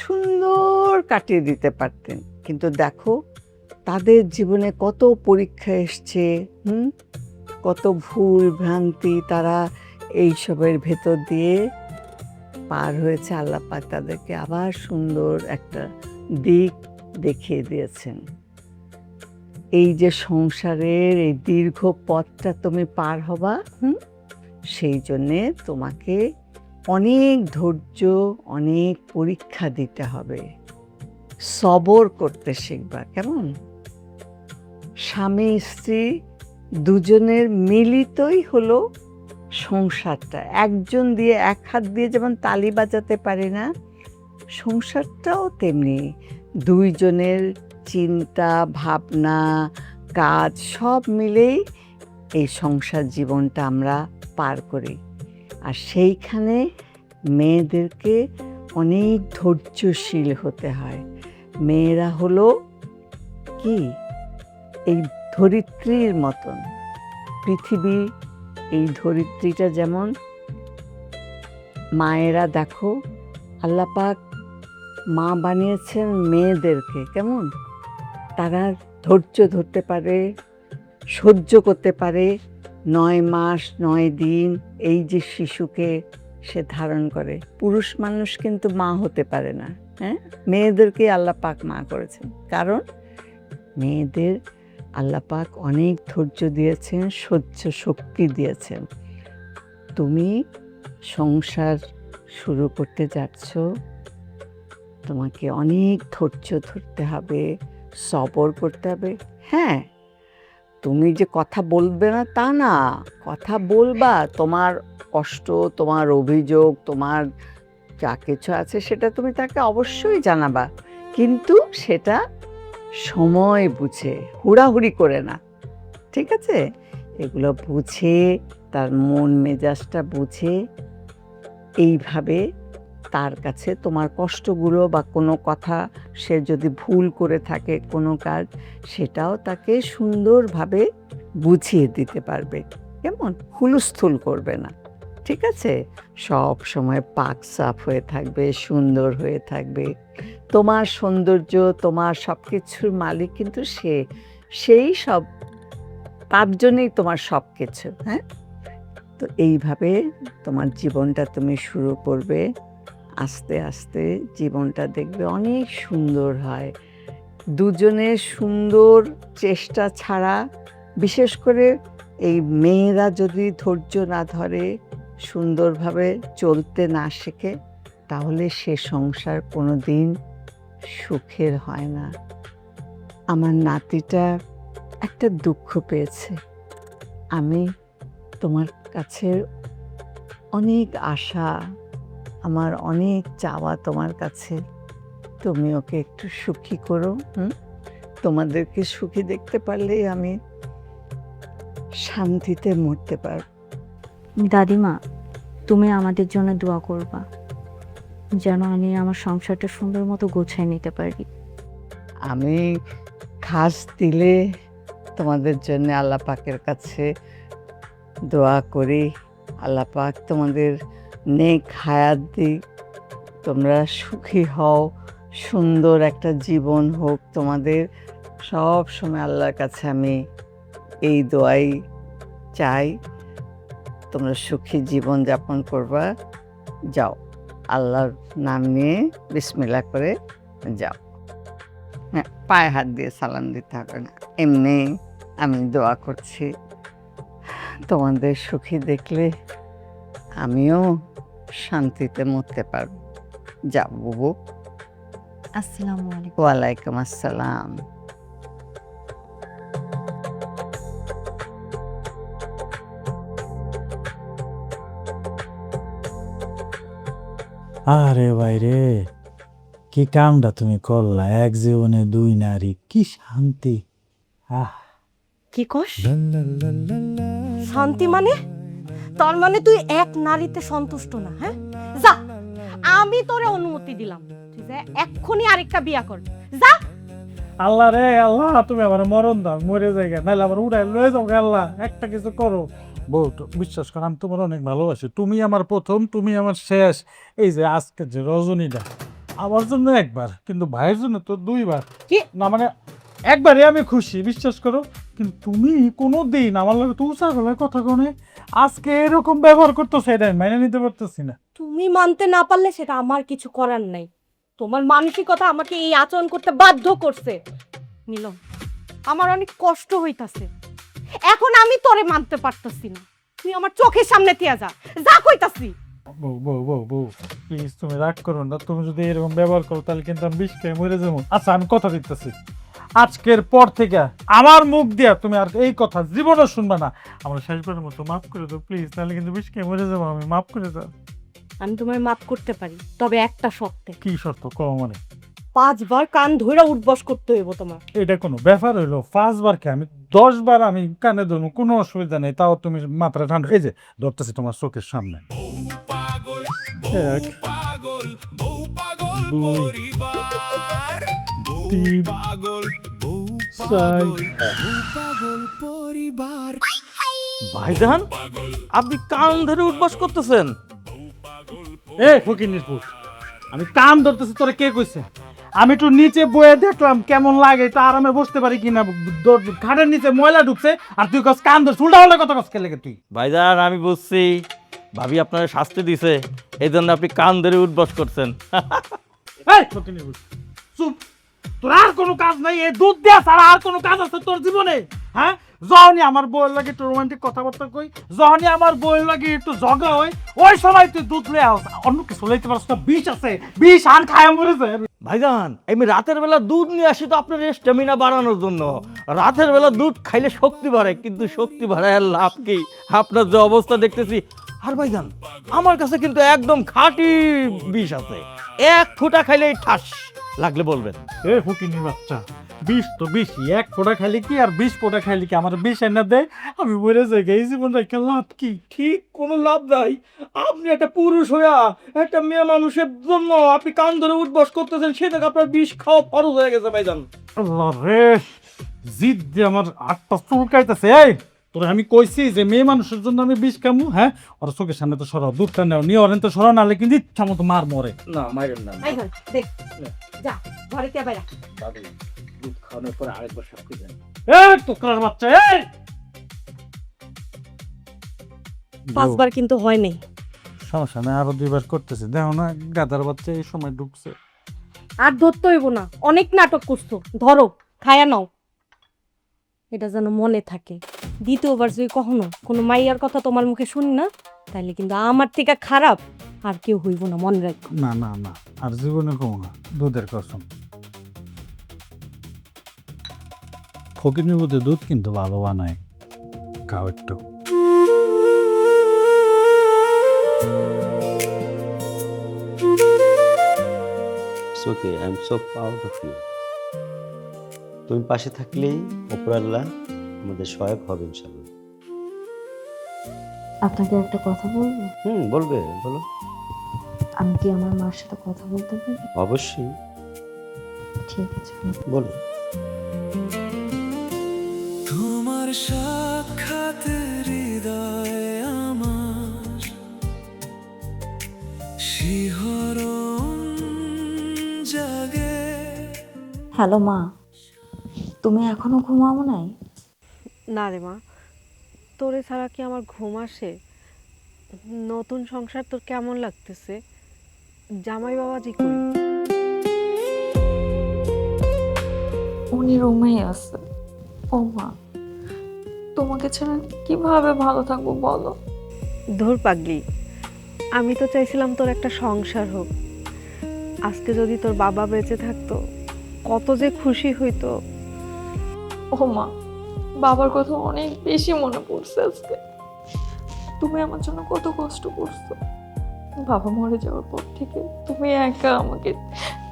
সুন্দর কাটিয়ে দিতে পারতেন। কিন্তু দেখো, তাদের জীবনে কত পরীক্ষা এসছে, কত ভুল ভ্রান্তি তারা এইসবের ভেতর দিয়ে পার হয়েছে। আল্লাহ পাক তাদেরকে আবার সুন্দর একটা দিক দেখিয়ে দিয়েছেন। এই যে সংসারের এই দীর্ঘ পথটা তুমি পার হবা, সেই জন্যে তোমাকে অনেক ধৈর্য, অনেক পরীক্ষা দিতে হবে, সবর করতে শিখবা, কেমন? স্বামী স্ত্রী দুজনের মিলিতই হলো সংসারটা। একজন দিয়ে, এক হাত দিয়ে যেমন তালি বাজাতে পারে না, সংসারটাও তেমনি দুইজনের চিন্তা ভাবনা কাজ সব মিলেই এই সংসার জীবনটা আমরা পার করি। আর সেইখানে মেয়েদেরকে অনেক ধৈর্যশীল হতে হয়। মেয়েরা হলো কি, এই ধরিত্রীর মতন। পৃথিবী, এই ধরিত্রীটা যেমন, মায়েরা দেখো, আল্লাহ পাক মা বানিয়েছেন মেয়েদেরকে, কেমন? তারা ধৈর্য ধরতে পারে, সহ্য করতে পারে 9 মাস 9 দিন এই যে শিশুকে সে ধারণ করে। পুরুষ মানুষ কিন্তু মা হতে পারে না, হ্যাঁ? মেয়েদেরকে আল্লাহ পাক মা করেছেন, কারণ মেয়েদের আল্লাহ পাক অনেক ধৈর্য দিয়েছেন, সহ্য শক্তি দিয়েছেন। তুমি সংসার শুরু করতে যাচ্ছ, তোমাকে অনেক ধৈর্য ধরতে হবে, সবর করতে হবে। হ্যাঁ, তুমি যে কথা বলবে না তা না, কথা বলবা, তোমার কষ্ট, তোমার অভিযোগ, তোমার যা কিছু আছে সেটা তুমি তাকে অবশ্যই জানাবা, কিন্তু সেটা সময় বুঝে, হুড়াহুড়ি করে না, ঠিক আছে? এগুলো বুঝে, তার মন মেজাজটা বুঝে, এইভাবে তার কাছে তোমার কষ্টগুলো বা কোনো কথা, সে যদি ভুল করে থাকে কোনো কাজ, সেটাও তাকে সুন্দরভাবে বুঝিয়ে দিতে পারবে, কেমন? হুলস্থুল করবে না, ঠিক আছে? সব সময় পাক সাফ হয়ে থাকবে, সুন্দর হয়ে থাকবে। তোমার সৌন্দর্য, তোমার সব কিছুর মালিক কিন্তু সেই সব, তার জন্যই তোমার সব কিছু। হ্যাঁ, তো এইভাবে তোমার জীবনটা তুমি শুরু করবে। আস্তে আস্তে জীবনটা দেখবে অনেক সুন্দর হয়। দুজনের সুন্দর চেষ্টা ছাড়া, বিশেষ করে এই মেয়েরা যদি ধৈর্য না ধরে, সুন্দরভাবে চলতে না শেখে, তাহলে সে সংসার কোনো দিন সুখের হয় না। আমার নাতিটা একটা দুঃখ পেয়েছে। আমি তোমার কাছে অনেক আশা, আমার অনেক চাওয়া তোমার কাছে, তুমি ওকে একটু সুখী করো। তোমাদেরকে সুখী দেখতে পারলেই আমি শান্তিতে মরতে পারব। দাদিমা, তুমি আমাদের জন্য দোয়া করবা যেন আমি আমার সংসারটা সুন্দর মতো গোছায় নিতে পারি। আমি খাস দিলে তোমাদের জন্য আল্লাহ পাকের কাছে দোয়া করি, আল্লাহ পাক তোমাদের নেক হায়াত দিক, তোমরা সুখী হও, সুন্দর একটা জীবন হোক তোমাদের। সব সময় আল্লাহর কাছে আমি এই দোয়াই চাই, তোমরা সুখী জীবন যাপন করবা। যাও, আল্লাহর নাম নিয়ে বিসমিল্লাহ করে যাও। হ্যাঁ, পায়ে হাত দিয়ে সালাম দিতে হবে না, এমনি আমি দোয়া করছি। তোমাদের সুখী দেখলে আমিও শান্তিতে মরতে পারবো। যাও বুবু। আসসালামু আলাইকুম। ওয়ালাইকুম আসসালাম। আরে ভাই রে, কি কামটা তুমি করলা! এক জীবনে দুই নারী, কি শান্তি! আহ, কি কস? শান্তি মানে? তার মানে তুই এক নারীতে সন্তুষ্ট না? হ্যাঁ, যা, আমি তোরে অনুমতি দিলাম, তুই যা এক্ষুনি আরেকটা বিয়া কর, যা। আল্লাহ রে আল্লাহ, তুমি আমার মরণ দাও, মরে যাইগা, নাহলে আমার উড়াই লয়ে যাও গে আল্লাহ, একটা কিছু করো। বউ, বিশ্বাস করো, আমি তোমার অনেক ভালোবাসি। তুমি আমার প্রথম, তুমি আমার শেষ। এই যে আজকে যে রজনীটা, আমার জন্য একবার, কিন্তু ভাইয়ের জন্য তো দুইবার। কি না মানে একবারে আমি খুশি, বিশ্বাস করো। কিন্তু তুমি কোনো দিন আমার লগে তো উঁচা গলায় কথা কনে, আজকে এরকম ব্যবহার করতেছে, এটা আমি মাইনে নিতে পারতেছি না। তুমি মানতে না পারলে সেটা আমার কিছু করার নাই। তোমার মানসিকতা আমাকে এই আচরণ করতে বাধ্য করছে। নীলম, আমার অনেক কষ্ট হইতাছে। এখন আমি তোরে মানতে পারতাছি না। তুই আমার চোখের সামনে দিয়া যা, যা কইতাছি। বউ বউ বউ বউ, প্লিজ তুমি রাগ করো না। তুমি যদি এরকম ব্যবহার করো তাহলে কিন্তু আমি বিষ খেয়ে মরে যাবো। আচ্ছা, আমি কথা দিতেছি, আজকের পর থেকে আমার মুখ দিয়া তুমি আর এই কথা জীবনে শুনবা না। আমার শেষবারের মতো মাফ করে দাও প্লিজ, তাহলে কিন্তু বিষ খেয়ে মরে যাবো আমি। মাফ করে দাও। আমি তোমায় মাফ করতে পারি, তবে একটা শর্তে। কি শর্ত কও মানে? 5 বার কান ধইরা উঠবস করতে হইব তোমার। এটা কোনো ব্যাপার হইলো? 5 বার কে? আমি 10 বার আমি কানে ধরবো, কোনো অসুবিধা নেই। তাও তুমি মাত্রা ঠান্ডা। এই যে ধরতেছি তোমার চোখের সামনে। 1 2 3 4। ভাইজান, আপনি কান ধরে উঠবাস করতেছেন? এ ফকিনির পুত, আমি কান ধরতেছি, তোরা কে কইছে? আমি একটু নিচে বয়ে দেখলাম কেমন লাগে, একটু আরামে বসতে পারি কিনা। খাটের নিচে ময়লা ঢুকছে আর তুই কস কান ধরছ, উল্টা হলে কত কস কে লেগে তুই? ভাইজান, আমি বুঝছি, ভাবি আপনার শাস্তি দিছে, এই জন্য আপনি কান ধরে উঠবাস করছেন। এই ফকিনির পুত, চুপ! তোর আর কোনো কাজ নাই, এই দুধ দেয়া ছাড়া আর কোনো কাজ আছে তোর জীবনে? হ্যাঁ, যখনই আমার বউয়ের লাগে একটু রোমান্টিক কথাবার্তা কই, যখনই আমার বউয়ের লাগে একটু ঝগড়া হয়, ওই সময় তুই দুধ লয়ে আস। অন্য কিছু লইতে পারছ না? বিষ আছে, বিষ আন খায় মরেছে। ভাইজান, আমি রাতের বেলা দুধ নিয়ে আসি তো আপনার স্ট্যামিনা বাড়ানোর জন্য। রাতের বেলা দুধ খাইলে শক্তি বাড়ে, কিন্তু শক্তি বাড়ায় আর লাভ কি? আপনার যে অবস্থা দেখতেছি। আর ভাইজান, আমার কাছে কিন্তু একদম খাঁটি বিষ আছে, 1 ফোঁটা খাইলেই ঠাস, লাগলে বলবেন। এ ফকিনির বাচ্চা, বিষ তো বেশি, 1 ফোঁটা খাইলে কি আর 20 ফোঁটা খাইলে কি? আমার বিষ এনে দেয়, আমি মরে যাই। এই জীবন রেখে লাভ কি? ঠিক কোনো লাভ নাই। আপনি একটা পুরুষ হইয়া একটা মেয়ে মানুষের জন্য আপনি কান ধরে উঠবস করতেছেন, সেটাকে আপনার বিষ খাওয়া ফরজ হয়ে গেছে ভাইজান। আল্লাহ রে, জিদ দিয়ে আমার 8টা চুলকাইতেছে। এই তোরে আমি কইছি যে মেয়ে মানুষের জন্য আমি বিষ খামু, হ্যাঁ? ওর চোখের সামনে তো সরাও, দুধটা নেও, নিয়ে ওরেন তো সরাও, নাহলে কিন্তু ইচ্ছা মতো মার মরে। না মাইরেন না মাইহন দেখ যা ঘরে কে বাইরা দাদি, দুধ খাওয়ানোর পরে আরেকবার সাক্ষী দেন। তোকরার বাচ্চা, এই! 5 বার কিন্তু হয় নাই। সমস্যা নাই, আরো 2 বার করতেছি। দেখো না গাদার বাচ্চা এই সময় ঢুকছে। আর ধরতে হইব না, অনেক নাটক করছো, ধরো খায়া নাও। এটা যেন মনে থাকে, দ্বিতীয়বার যদি কখনো কোনো মাইয়ার কথা তোমার মুখে শুনি না, তাইলে কিন্তু আমার থেকে খারাপ আর কেউ হইব না, মনে রাখ। না না না, আর জীবনে কমো না, দুধের কসম। ফকিরের মধ্যে দুধ কিন্তু ভালো বানায়, খাও একটু। It's okay, I'm so proud of you. তুমি পাশে থাকলেই উপরাল্লাহ আমাদের সহায়ক হবে ইনশাআল্লাহ। আপনাকে একটা কথা বলবো? বলবে, বলো। আমি কি আমার মার সাথে কথা বলতে পারি? অবশ্যই, ঠিক আছে। বলো। তোমার সাক্ষাতে হৃদয় আমার শিহরণ জাগে। হ্যালো মা, তুমি এখনো ঘুমাও নাই? না রে মা, তোরে ছাড়া কি আমার ঘুম আসে? নতুন সংসার তোর কেমন লাগতেছে? জামাই বাবাজি কই? উনি রুমেই আছে। ও মা, তোমাকে ছাড়া কিভাবে ভালো থাকবো বলো? ধুর পাগলি, আমি তো চাইছিলাম তোর একটা সংসার হোক। আজকে যদি তোর বাবা বেঁচে থাকতো, কত যে খুশি হইতো। ও মা, বাবার কথা অনেক বেশি মনে পড়ছে আজকে। তুমি আমার জন্য কত কষ্ট করছো। বাবা মরে যাওয়ার পর থেকে তুমি একা আমাকে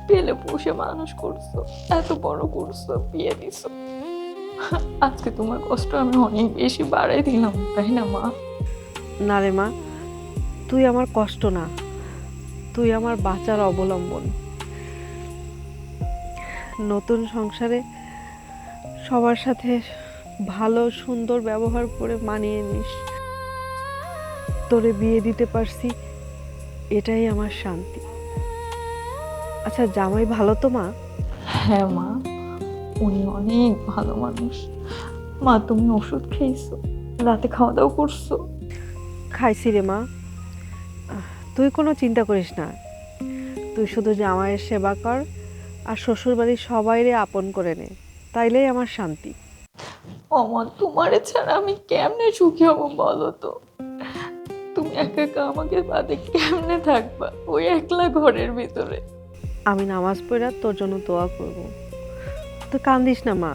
পেলে পুষে মানুষ করছো, এত বড় করছো, বিয়ে দিছো। আজকে তোমার কষ্ট আমি অনেক বেশি বাড়াই দিলাম, তাই না মা? না রে মা, তুই আমার কষ্ট না, তুই আমার বাঁচার অবলম্বন। নতুন সংসারে সবার সাথে ভালো সুন্দর ব্যবহার করে মানিয়ে নিস। তোরে বিয়ে দিতে পারছি, এটাই আমার শান্তি। আচ্ছা, জামাই ভালো তো মা? হ্যাঁ মা, উনি অনেক ভালো মানুষ। মা, তুমি ওষুধ খেয়েছো? রাতে খাওয়া দাওয়া করছো? খাইছি রে মা, তুই কোনো চিন্তা করিস না। তুই শুধু জামাইয়ের সেবা কর আর শ্বশুর বাড়ির সবাইরে আপন করে নে, তাইলেই আমার শান্তি। ও মা, তোমারে ছাড়া আমি কেমনে সুখী হবো বলো তো? তুমি একা একা আমাকে বাদে কেমনে থাকবা ওই একলা ঘরের ভিতরে? আমি নামাজ পড়া তোর জন্য দোয়া করব। তুই কান্দিস না মা,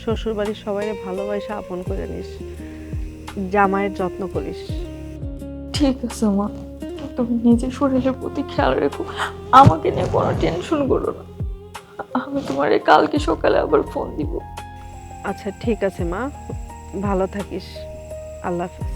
শ্বশুর বাড়ির সবাইরে ভালোবাসা আপন করে নিস, জামাইয়ের যত্ন করিস। ঠিক আছে মা, তুমি নিজের শরীরের প্রতি খেয়াল রেখো, আমাকে নিয়ে কোনো টেনশন করো না। আমি তোমারে কালকে সকালে আবার ফোন দিব। আচ্ছা ঠিক আছে মা, ভালো থাকিস, আল্লাহ হাফেজ।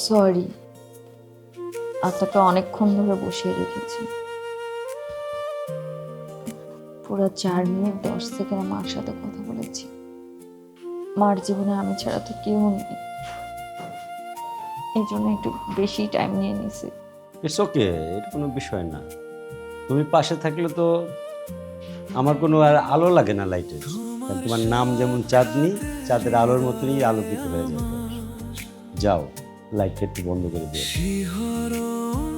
সরি, আপনাকে অনেকক্ষণ ধরে বসিয়ে রেখেছি। পুরো 4 মিনিট 10 সেকেন্ড মার সাথে কথা বলেছি। মার জীবনে আমি ছাড়া তো কেউ নেই, এই জন্য একটু বেশি টাইম নিয়ে নিছি। ইটস ওকে, এটা কোনো বিষয় না। তুমি পাশে থাকলে তো আমার কোনো আর আলো লাগে না লাইটের। কারণ তোমার নাম যেমন চাঁদনি, চাঁদের আলোর মতনই আলোকিত হয়ে যাবে। যাও, লাইটটা একটু বন্ধ করে দিও। শিহরণ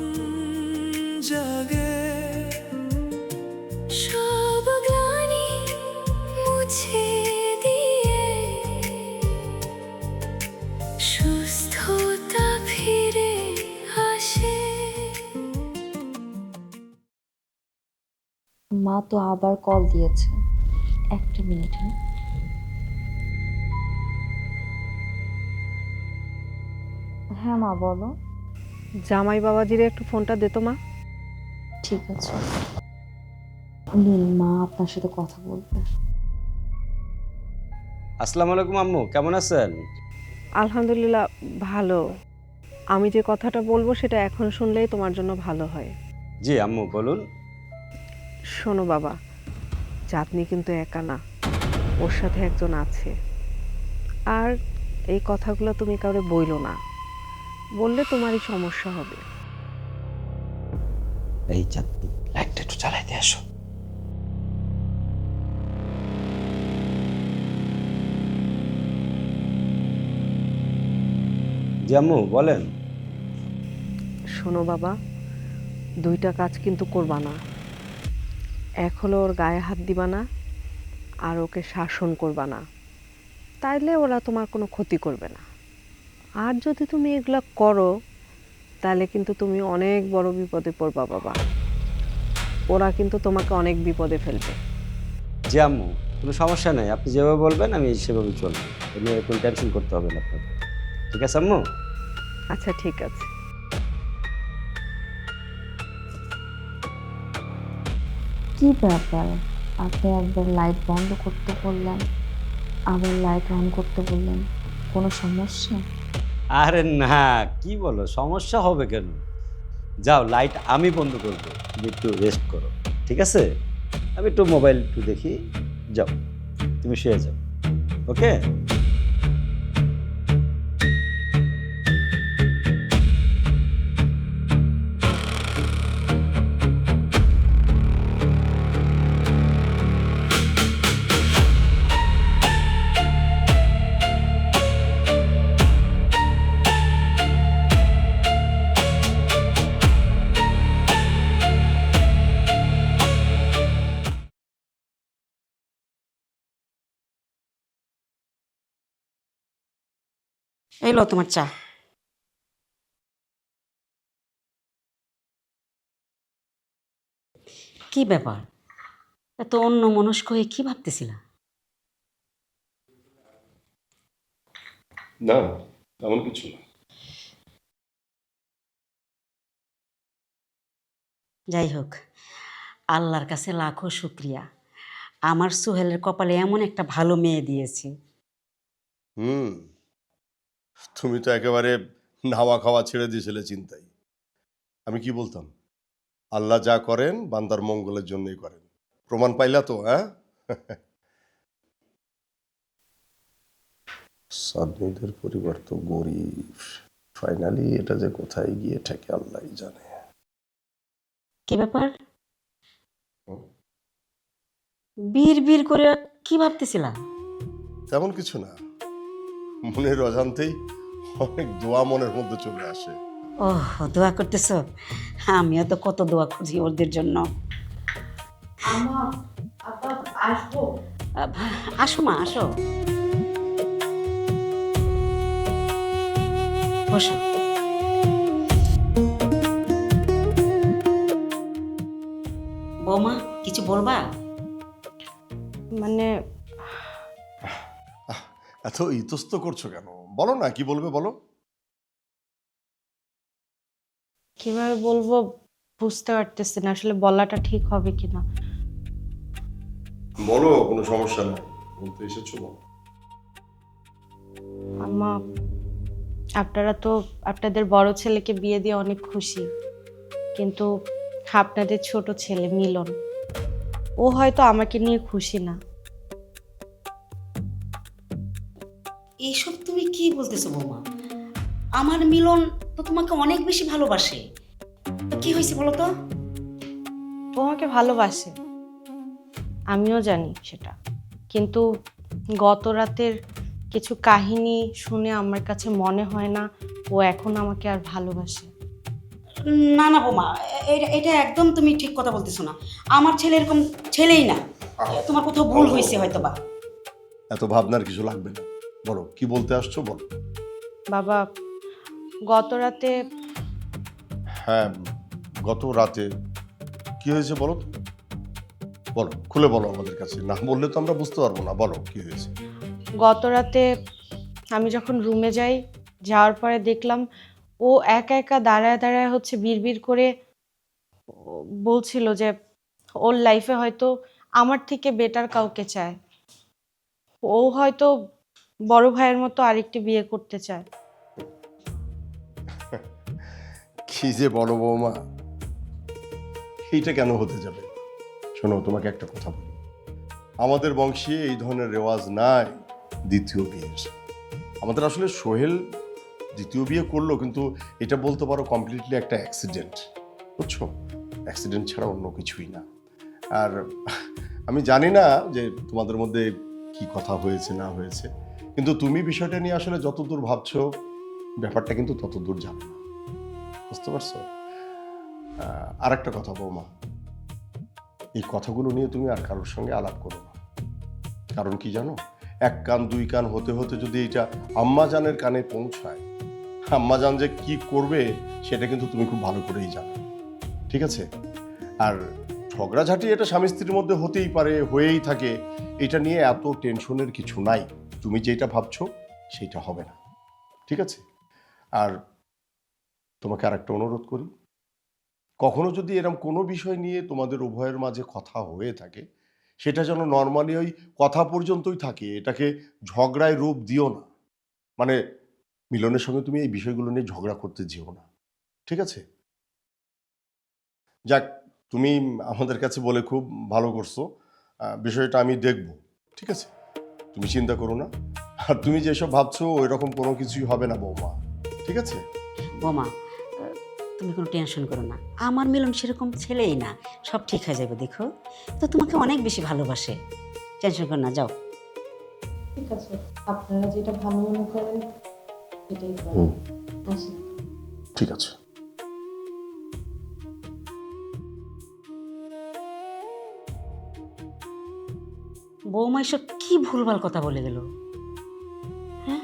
জাগে সব গ্লানি মুছে দিয়ে সুস্থতা ফিরে আসে। মা তো আবার কল দিয়েছে, একটা মিনিট। হ্যাঁ মা, বলো। জামাই বাবাজিরে একটু ফোনটা দে তো মা। ঠিক আছে, নিন, মা আপনার সাথে কথা বলবে। আসসালামু আলাইকুম আম্মু, কেমন আছেন? আলহামদুলিল্লাহ ভালো। আমি যে কথাটা বলবো সেটা এখন শুনলেই তোমার জন্য ভালো হয়। জি আম্মু বলুন। শোনো বাবা, চাঁদনি কিন্তু একা না, ওর সাথে একজন আছে। আর এই কথাগুলো তুমি কাউরে বইলো না, বললে তোমারই সমস্যা হবে। এই চাঁদনি, লাইটটা একটু চালাইতে আসো। জি আম্মু বলেন। শোনো বাবা, দুইটা কাজ কিন্তু করবা না। এক হলো ওর গায়ে হাত দিবা না, আর ওকে শাসন করবা না, তাইলে ওরা তোমার কোনো ক্ষতি করবে না। আর যদি তুমি এগুলা করো তাহলে কিন্তু তুমি অনেক বড় বিপদে পড়বা বাবা। ওরা কিন্তু তোমাকে অনেক বিপদে ফেলবে। জি আম্মু, কোনো সমস্যা নেই, আপনি যেভাবে বলবেন আমি সেভাবে চলবো, এ নিয়ে কোনো টেনশন করতে হবে না আপনাকে। ঠিক আছে আম্মু? আচ্ছা ঠিক আছে। কি ব্যাপার, আপনি একবার লাইট বন্ধ করতে বললেন, আবার লাইট অন করতে বললেন, কোনো সমস্যা? আরে না, কি বলো, সমস্যা হবে কেন? যাও, লাইট আমি বন্ধ করবো, তুমি একটু রেস্ট করো, ঠিক আছে? আমি একটু মোবাইল একটু দেখি, যাও তুমি শুয়ে যাও, ওকে? এই লো তোমার চা। কি ব্যাপার, এত অন্য মনস্ক হয়ে কি ভাবতেছিলা? না, তেমন কিছু না। যাই হোক, আল্লাহর কাছে লাখো শুক্রিয়া, আমার সোহেলের কপালে এমন একটা ভালো মেয়ে দিয়েছে। তুমি তো একেবারে নাওয়া খাওয়া ছেড়ে দিয়েছিলে চিন্তাই। আমি কি বলতাম, আল্লাহ যা করেন বান্দার মঙ্গলের জন্যই করেন। প্রমাণ পাইলা তো, হ্যাঁ? সাদনীদের পরিবার তো গরিব, ফাইনালি এটা যে কোথায় গিয়ে ঠেকে আল্লাহই জানে। কি ব্যাপার, বীর বীর করে কি ভাবতেছিলা? তেমন কিছু না, মনের অজান্তেই অনেক দোয়া মনের মধ্যে চলে আসে। ওহ, দোয়া করতেছো? আমিও তো কত দোয়া খুঁজি ওদের জন্য। আসো মা, আসো, বসো। বৌমা, কিছু বলবা? মানে এত ইতস্ত করছো কেন? বলো না, কি বলবে বলো। কিভাবে বলবো বুঝতে পারতেছি না, আসলে বলাটা ঠিক হবে কিনা। বলো, কোনো সমস্যা নেই, বলতে এসেছো বলো। আম্মা, আপনারা তো আপনাদের বড় ছেলেকে বিয়ে দিয়ে অনেক খুশি, কিন্তু আপনাদের ছোট ছেলে মিলন, ও হয়তো আমাকে নিয়ে খুশি না। এইসব তুমি কি বলতেছো বৌমা? আমার মিলন তো তোমাকে অনেক বেশি ভালোবাসে। কি হয়েছে বলো তো? ও আমাকে ভালোবাসে, আমিও জানি সেটা, কিন্তু গত রাতের কিছু কাহিনী শুনে আমার কাছে মনে হয় না ও এখন আমাকে আর ভালোবাসে। না না বৌমা, এটা একদম তুমি ঠিক কথা বলতেছো না। আমার ছেলে এরকম ছেলেই না, তোমার কোথাও ভুল হয়েছে হয়তো বা। এত ভাবনার কিছু লাগবে না, বলো কি বলতে আসছো বলো। বাবা, গত রাতে হ্যাঁ, গত রাতে কি হয়েছে বলো তো, বলো, খুলে বলো আমাদের কাছে, না বললে তো আমরা বুঝতে পারবো না। বলো কি হয়েছে। গত রাতে আমি যখন রুমে যাই, যাওয়ার পরে দেখলাম ও একা একা দাঁড়ায় দাঁড়ায় হচ্ছে বিড়বিড় করে বলছিল যে ওর লাইফে হয়তো আমার থেকে বেটার কাউকে চায়, ও হয়তো বড় ভাইয়ের মতো আরেকটি বিয়ে করতে চায়। কি যে বলো বৌমা, এইটা কেন হতে যাবে? শোনো, তোমাকে একটা কথা বলি, আমাদের বংশে এই ধরনের রেওয়াজ নাই দ্বিতীয় বিয়ের। আমাদের আসলে সোহেল দ্বিতীয় বিয়ে করলো, কিন্তু এটা বলতে পারো কমপ্লিটলি একটা অ্যাক্সিডেন্ট, বুঝছো? অ্যাক্সিডেন্ট ছাড়া অন্য কিছুই না। আর আমি জানি না যে তোমাদের মধ্যে কি কথা হয়েছে না হয়েছে, কিন্তু তুমি বিষয়টা নিয়ে আসলে যতদূর ভাবছো ব্যাপারটা কিন্তু ততদূর যাবে না, বুঝতে পারছো? আর একটা কথা বৌমা, এই কথাগুলো নিয়ে তুমি আর কারোর সঙ্গে আলাপ করো না। কারণ কি জানো, এক কান দুই কান হতে হতে যদি এটা আম্মাজানের কানে পৌঁছায়, আম্মাজান যে কি করবে সেটা কিন্তু তুমি খুব ভালো করেই জানো, ঠিক আছে? আর ঝগড়াঝাটি এটা স্বামী স্ত্রীর মধ্যে হতেই পারে, হয়েই থাকে, এটা নিয়ে এত টেনশনের কিছু নাই। তুমি যেটা ভাবছো সেটা হবে না, ঠিক আছে? আর তোমাকে আর একটা অনুরোধ করি, কখনো যদি এরকম কোনো বিষয় নিয়ে তোমাদের উভয়ের মাঝে কথা হয়ে থাকে, সেটা যেন নর্মালি ওই কথা পর্যন্তই থাকে, এটাকে ঝগড়ায় রূপ দিও না। মানে মিলনের সঙ্গে তুমি এই বিষয়গুলো নিয়ে ঝগড়া করতে যেও না, ঠিক আছে? যাক, তুমি আমাদের কাছে বলে খুব ভালো করছো, বিষয়টা আমি দেখব, ঠিক আছে? তুমি চিন্তা করো না। আর তুমি যেসব ভাবছো ওই রকম কোনো কিছুই হবে না বৌমা, ঠিক আছে? বোমা, তুমি কোনো টেনশন করো না, আমার মিলন সেরকম ছেলেই না, সব ঠিক হয়ে যাবে। দেখো তো তোমাকে অনেক বেশি ভালোবাসে, টেনশন করো না, যাও। ঠিক আছে, আপনারা যেটা ভালো মনে করেন সেটাই হুম, আসি। ঠিক আছে। বৌমা এসব কি ভুলভাল কথা বলে গেল? হ্যাঁ,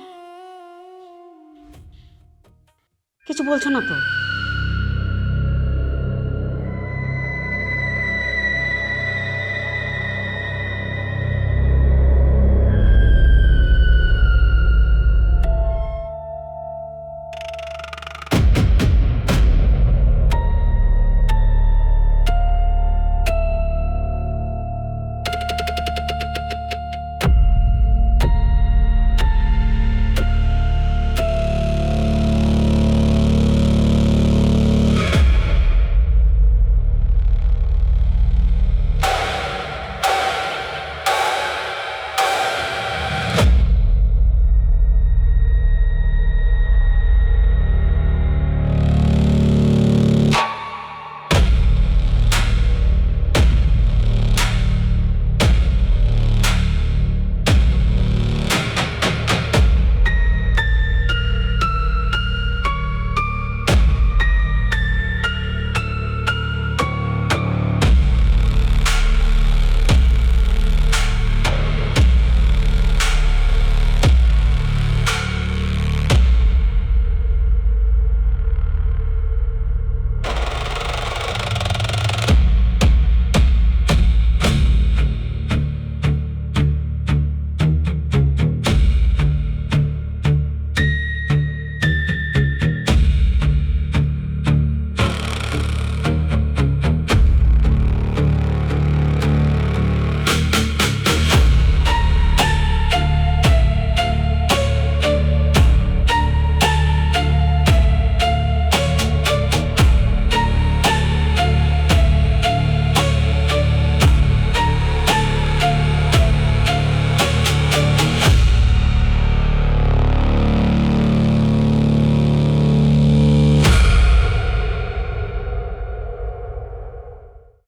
কিছু বলছো না তো?